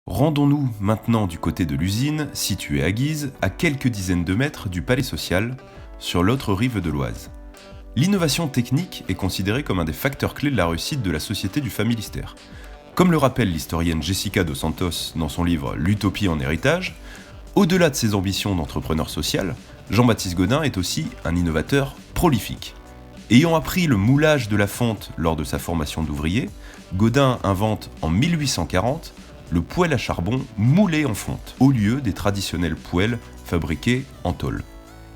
Rendons-nous maintenant du côté de l'usine, située à Guise, à quelques dizaines de mètres du Palais Social, sur l'autre rive de l'Oise. L'innovation technique est considérée comme un des facteurs clés de la réussite de la société du Familistère. Comme le rappelle l'historienne Jessica Dos Santos dans son livre L'utopie en héritage, au-delà de ses ambitions d'entrepreneur social, Jean-Baptiste Gaudin est aussi un innovateur prolifique. Ayant appris le moulage de la fonte lors de sa formation d'ouvrier, Gaudin invente en 1840 le poêle à charbon moulé en fonte, au lieu des traditionnels poêles fabriqués en tôle.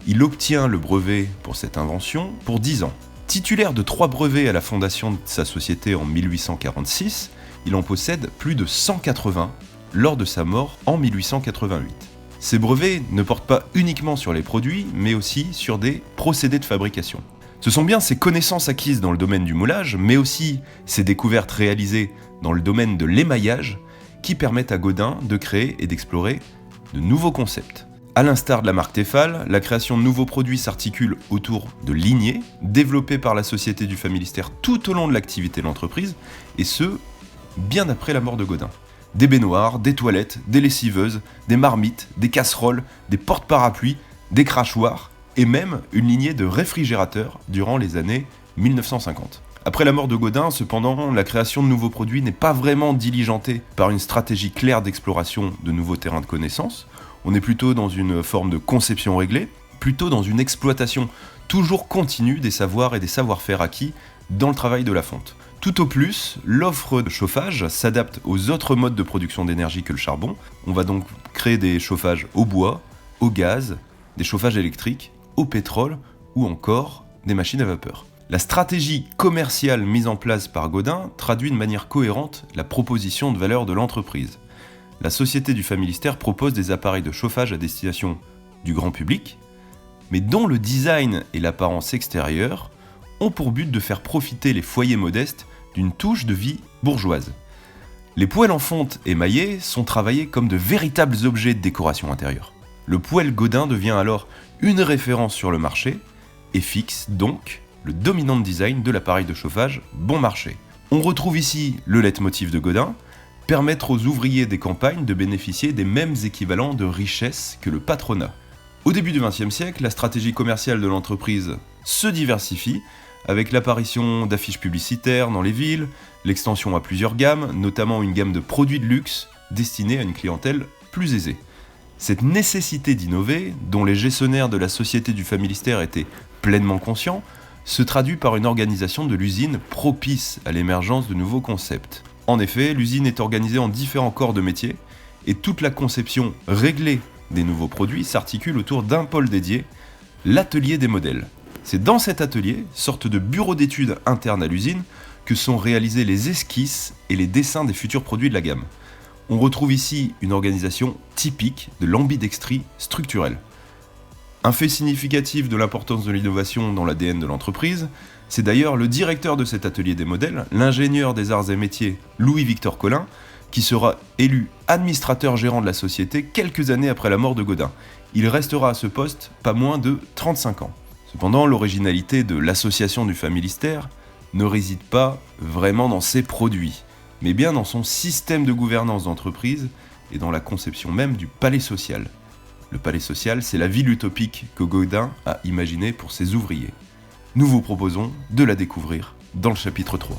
Il obtient le brevet pour cette invention pour 10 ans. Titulaire de 3 brevets à la fondation de sa société en 1846, il en possède plus de 180 lors de sa mort en 1888. Ces brevets ne portent pas uniquement sur les produits, mais aussi sur des procédés de fabrication. Ce sont bien ses connaissances acquises dans le domaine du moulage, mais aussi ses découvertes réalisées dans le domaine de l'émaillage, qui permettent à Gaudin de créer et d'explorer de nouveaux concepts. A l'instar de la marque Tefal, la création de nouveaux produits s'articule autour de lignées développées par la société du Familistère tout au long de l'activité de l'entreprise, et ce, bien après la mort de Gaudin. Des baignoires, des toilettes, des lessiveuses, des marmites, des casseroles, des porte-parapluies, des crachoirs, et même une lignée de réfrigérateurs durant les années 1950. Après la mort de Gaudin, cependant, la création de nouveaux produits n'est pas vraiment diligentée par une stratégie claire d'exploration de nouveaux terrains de connaissances. On est plutôt dans une forme de conception réglée, plutôt dans une exploitation toujours continue des savoirs et des savoir-faire acquis dans le travail de la fonte. Tout au plus, l'offre de chauffage s'adapte aux autres modes de production d'énergie que le charbon. On va donc créer des chauffages au bois, au gaz, des chauffages électriques, au pétrole ou encore des machines à vapeur. La stratégie commerciale mise en place par Gaudin traduit de manière cohérente la proposition de valeur de l'entreprise. La société du Familistère propose des appareils de chauffage à destination du grand public, mais dont le design et l'apparence extérieure ont pour but de faire profiter les foyers modestes d'une touche de vie bourgeoise. Les poêles en fonte émaillés sont travaillés comme de véritables objets de décoration intérieure. Le poêle Gaudin devient alors une référence sur le marché et fixe donc le dominant design de l'appareil de chauffage bon marché. On retrouve ici le leitmotiv de Gaudin, permettre aux ouvriers des campagnes de bénéficier des mêmes équivalents de richesse que le patronat. Au début du XXe siècle, la stratégie commerciale de l'entreprise se diversifie avec l'apparition d'affiches publicitaires dans les villes, l'extension à plusieurs gammes, notamment une gamme de produits de luxe destinés à une clientèle plus aisée. Cette nécessité d'innover, dont les gestionnaires de la société du Familistère étaient pleinement conscients, se traduit par une organisation de l'usine propice à l'émergence de nouveaux concepts. En effet, l'usine est organisée en différents corps de métier et toute la conception réglée des nouveaux produits s'articule autour d'un pôle dédié, l'atelier des modèles. C'est dans cet atelier, sorte de bureau d'études interne à l'usine, que sont réalisés les esquisses et les dessins des futurs produits de la gamme. On retrouve ici une organisation typique de l'ambidextrie structurelle. Un fait significatif de l'importance de l'innovation dans l'ADN de l'entreprise, c'est d'ailleurs le directeur de cet atelier des modèles, l'ingénieur des arts et métiers Louis-Victor Collin, qui sera élu administrateur gérant de la société quelques années après la mort de Gaudin. Il restera à ce poste pas moins de 35 ans. Cependant, l'originalité de l'association du Familistère ne réside pas vraiment dans ses produits, mais bien dans son système de gouvernance d'entreprise et dans la conception même du palais social. Le palais social, c'est la ville utopique que Gaudin a imaginée pour ses ouvriers. Nous vous proposons de la découvrir dans le chapitre 3.